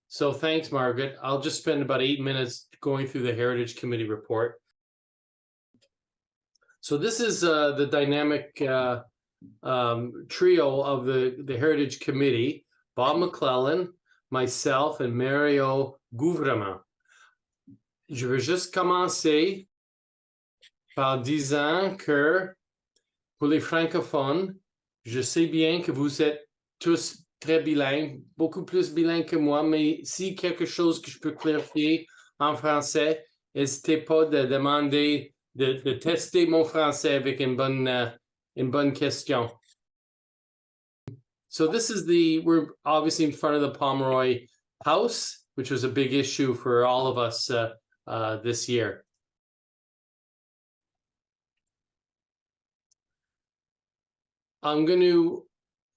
So thanks, Margaret. I'll just spend about 8 minutes going through the Heritage Committee report. So this is the dynamic trio of the Heritage Committee: Bob McClellan, myself, and Mario Gouvernement. Je veux juste commencer par disant que pour les francophones, je sais bien que vous êtes tous très bilingues, beaucoup plus bilingues que moi, mais si quelque chose que je peux clarifier en français, n'hésitez pas de demander, de tester mon français avec une bonne question. So this is we're obviously in front of the Pomeroy House, which was a big issue for all of us this year. I'm going to,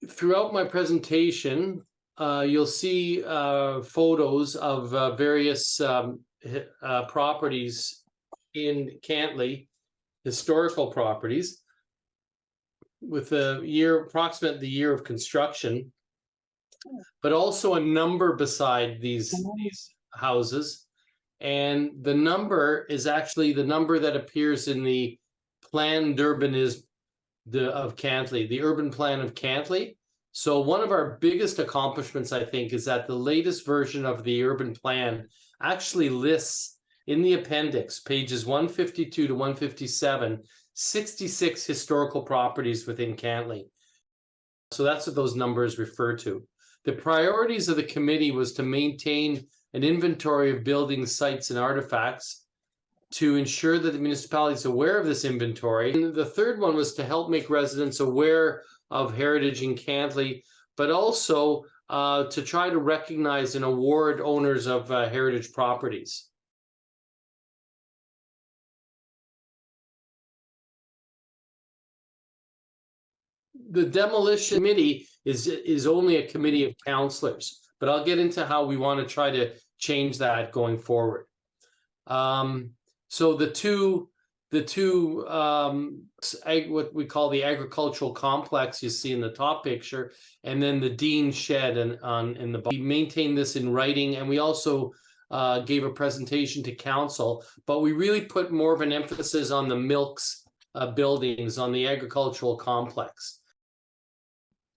throughout my presentation, you'll see photos of various properties in Cantley, historical properties, with approximate the year of construction, but also a number beside these houses. And the number is actually the number that appears in the plan d'urbanisme of Cantley, the urban plan of Cantley. So one of our biggest accomplishments, I think, is that the latest version of the urban plan actually lists in the appendix, pages 152 to 157, 66 historical properties within Cantley. So that's what those numbers refer to. The priorities of the committee was to maintain an inventory of buildings, sites, and artifacts, to ensure that the municipality is aware of this inventory. And the third one was to help make residents aware of heritage in Cantley, but also to try to recognize and award owners of heritage properties. The demolition committee is only a committee of councillors, but I'll get into how we want to try to change that going forward. So the two what we call the agricultural complex you see in the top picture, and then the Dean shed in the bottom. We maintained this in writing, and we also gave a presentation to council, but we really put more of an emphasis on the Milks buildings, on the agricultural complex.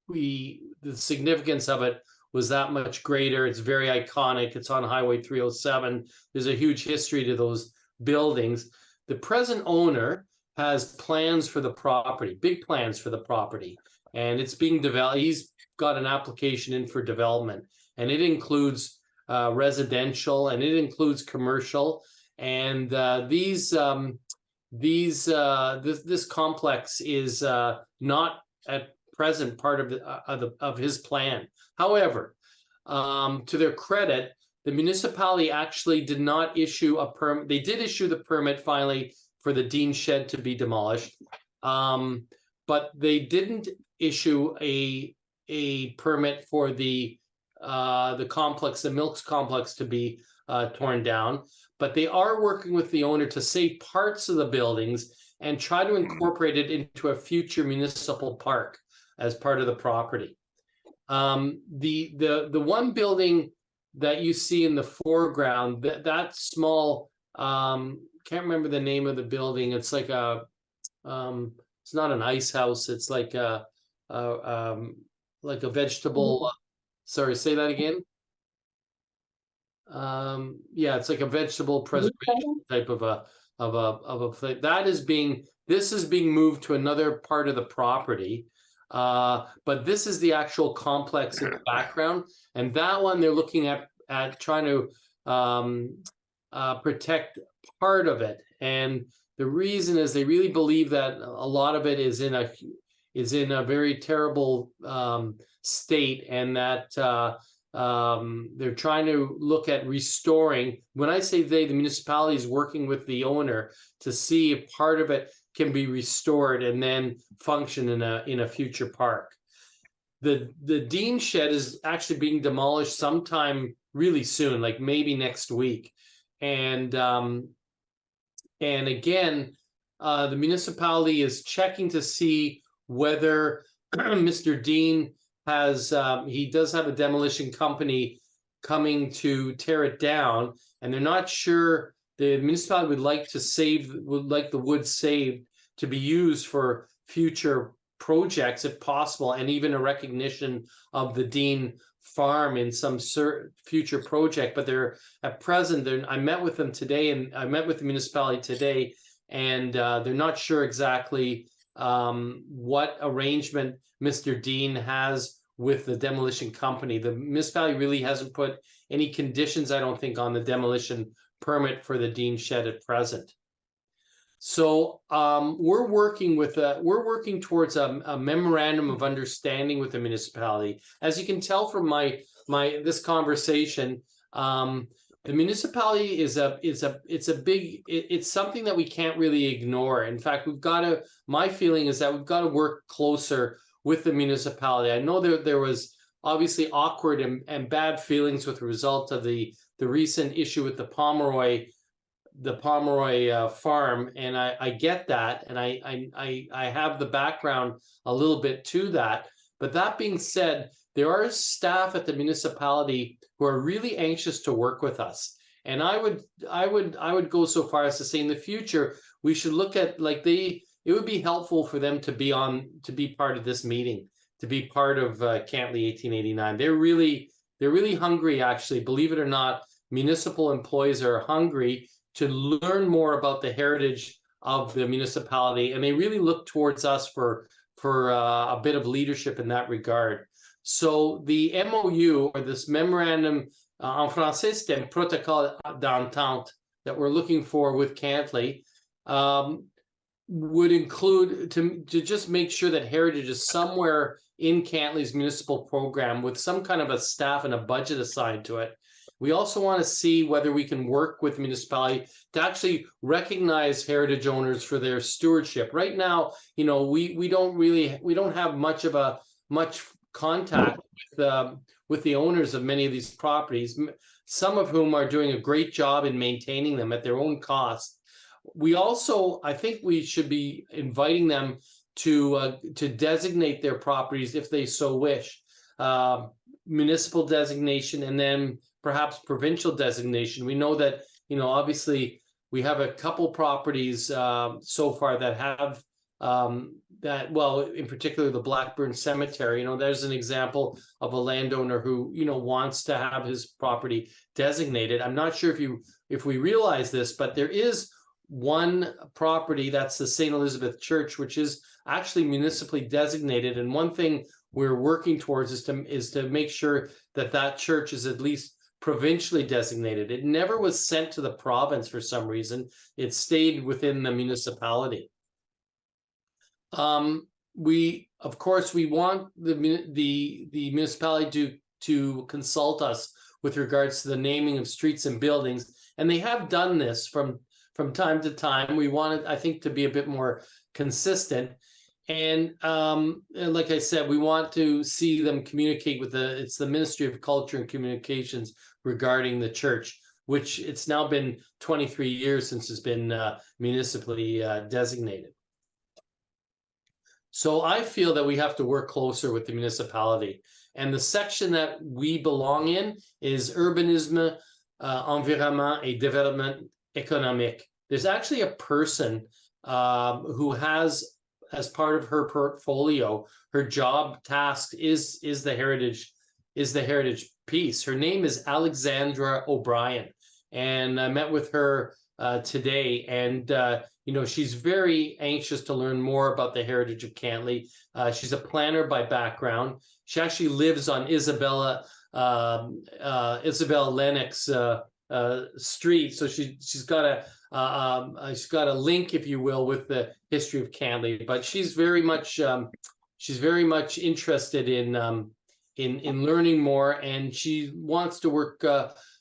The significance of it was that much greater. It's very iconic. It's on Highway 307. There's a huge history to those buildings. The present owner has plans for the property, big plans for the property, and it's being developed. He's got an application in for development, and it includes residential, and it includes commercial, and this complex is not at present part of his plan. However, to their credit, the municipality actually did not issue a permit. They did issue the permit finally for the Dean shed to be demolished, but they didn't issue a permit for the complex, the Milks complex, to be torn down. But they are working with the owner to save parts of the buildings and try to incorporate it into a future municipal park as part of the property. The one building that you see in the foreground, that small, can't remember the name of the building. It's like a, it's not an ice house. It's like a vegetable. Sorry, say that again. Yeah, it's like a vegetable preservation type of a place. This is being moved to another part of the property. But this is the actual complex in the background, and that one they're looking at trying to protect part of it. And the reason is they really believe that a lot of it is in a very terrible state, and that they're trying to look at restoring. When I say they, the municipality is working with the owner to see if part of it can be restored and then function in a future park. The Dean shed is actually being demolished sometime really soon, like maybe next week. And again, the municipality is checking to see whether Mr. Dean has, he does have a demolition company coming to tear it down, and they're not sure. The municipality would like the wood saved to be used for future projects if possible, and even a recognition of the Dean farm in some future project. But they're at present, I met with them today, and I met with the municipality today, and they're not sure exactly what arrangement Mr. Dean has with the demolition company. The municipality really hasn't put any conditions, I don't think, on the demolition permit for the Dean shed at present. So we're working towards a memorandum of understanding with the municipality. As you can tell from this conversation, the municipality it's something that we can't really ignore. In fact, my feeling is that we've got to work closer with the municipality. I know there was obviously awkward and bad feelings with the result of the recent issue with the Pomeroy farm, and I get that, and I have the background a little bit to that. But that being said, there are staff at the municipality who are really anxious to work with us, and I would go so far as to say in the future we should look at, it would be helpful for them to be part of this meeting, to be part of Cantley 1889. They're really hungry, actually. Believe it or not, municipal employees are hungry to learn more about the heritage of the municipality, and they really look towards us for a bit of leadership in that regard. So the MOU, or this memorandum, en français, c'est un protocole d'entente that we're looking for with Cantley, would include to just make sure that heritage is somewhere in Cantley's municipal program with some kind of a staff and a budget assigned to it. We also want to see whether we can work with the municipality to actually recognize heritage owners for their stewardship. Right now, we don't have much contact with the owners of many of these properties, some of whom are doing a great job in maintaining them at their own cost. We also, I think we should be inviting them to designate their properties if they so wish, municipal designation, and then perhaps provincial designation. We know that, obviously we have a couple properties so far that have in particular the Blackburn Cemetery. There's an example of a landowner who, wants to have his property designated. I'm not sure if we realize this, but there is one property, that's the St. Elizabeth Church, which is actually municipally designated. And one thing we're working towards is to make sure that church is at least provincially designated. It never was sent to the province for some reason. It stayed within the municipality. We want the municipality to consult us with regards to the naming of streets and buildings, and they have done this from time to time. We want it, I think, to be a bit more consistent. And like I said, we want to see them communicate with it's the Ministry of Culture and Communications regarding the church, which it's now been 23 years since it's been municipally designated. So I feel that we have to work closer with the municipality. And the section that we belong in is Urbanisme, Environnement et Développement Économique. There's actually a person who has, as part of her portfolio, her job task is the heritage piece. Her name is Alexandra O'Brien, and I met with her today, and she's very anxious to learn more about the heritage of Cantley. She's a planner by background. She actually lives on Isabella Lennox street, so she's got a link, if you will, with the history of Cantley. But she's very much interested in learning more, and she wants to work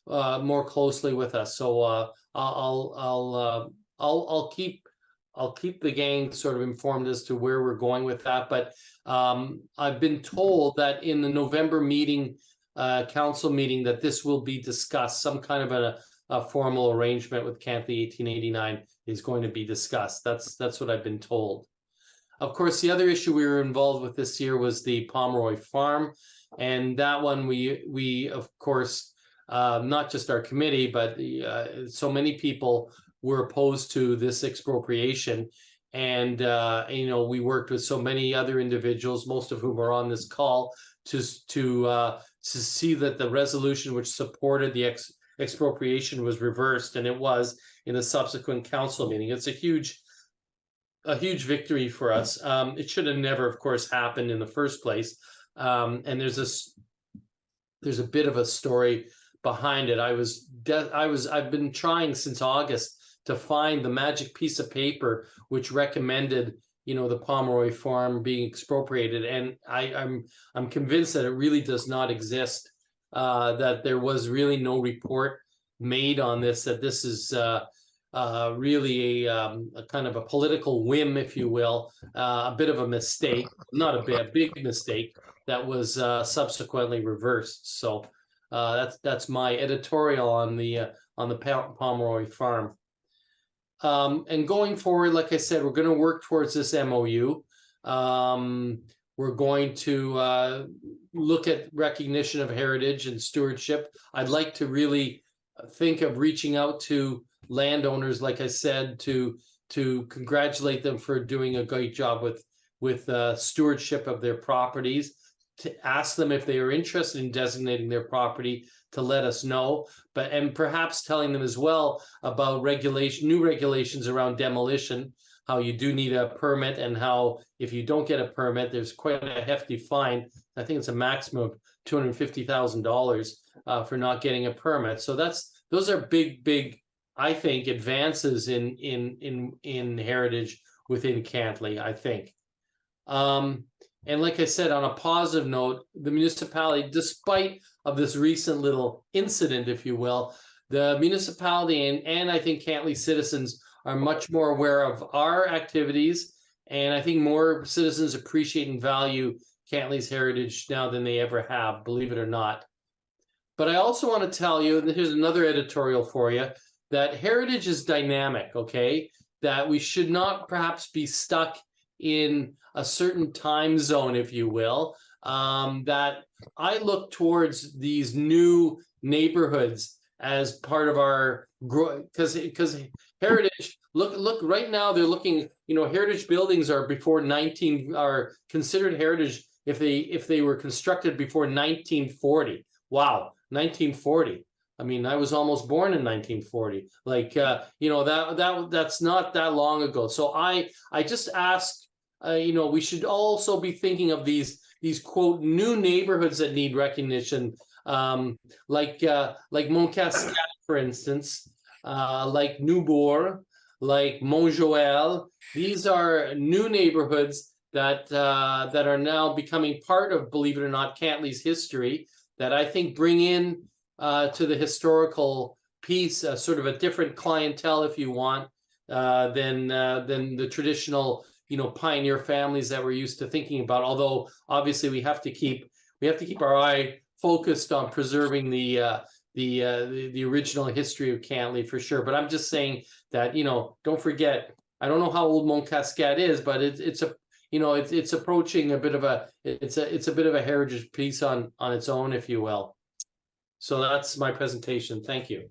more closely with us. So I'll keep the gang sort of informed as to where we're going with that. But I've been told that in the November meeting, council meeting, that this will be discussed. Some kind of a formal arrangement with Cantley 1889 is going to be discussed. That's what I've been told. Of course, the other issue we were involved with this year was the Pomeroy farm, and that one we of course not just our committee, but so many people were opposed to this expropriation. And, we worked with so many other individuals, most of whom are on this call, to see that the resolution which supported the expropriation was reversed, and it was in a subsequent council meeting. It's a huge victory for us. It should have never, of course, happened in the first place. And there's a bit of a story behind it. I've been trying since August to find the magic piece of paper which recommended, the Pomeroy farm being expropriated, and I'm convinced that it really does not exist. That there was really no report made on this. That this is really a kind of a political whim, if you will, a bit of a mistake, not a big mistake that was subsequently reversed. So that's my editorial on the Pomeroy farm. And going forward, like I said, we're going to work towards this MOU. We're going to look at recognition of heritage and stewardship. I'd like to really think of reaching out to landowners, like I said, to congratulate them for doing a great job with stewardship of their properties, to ask them if they are interested in designating their property, to let us know, and perhaps telling them as well about new regulations around demolition, how you do need a permit, and how if you don't get a permit, there's quite a hefty fine. I think it's a maximum of $250,000 for not getting a permit. So those are big, I think, advances in heritage within Cantley, I think. And like I said, on a positive note, the municipality, despite of this recent little incident, if you will, the municipality and I think Cantley citizens are much more aware of our activities, and I think more citizens appreciate and value Cantley's heritage now than they ever have, believe it or not. But I also want to tell you, and here's another editorial for you, that heritage is dynamic, okay? That we should not perhaps be stuck in a certain time zone, if you will. That I look towards these new neighborhoods as part of our growth, because heritage, look right now they're looking, heritage buildings are are considered heritage if they were constructed before 1940. Wow, 1940. I mean, I was almost born in 1940. Like, that's not that long ago. So I just ask, we should also be thinking of these quote new neighborhoods that need recognition, like Montcascat, for instance, like Newbourg, like Montjoel. These are new neighborhoods that are now becoming part of, believe it or not, Cantley's history, that I think bring in to the historical piece sort of a different clientele, if you want, than the traditional pioneer families that we're used to thinking about. Although obviously we have to keep our eye focused on preserving the original history of Cantley for sure. But I'm just saying that don't forget. I don't know how old Montcascat is, but it's approaching a bit of a heritage piece on its own, if you will. So that's my presentation. Thank you.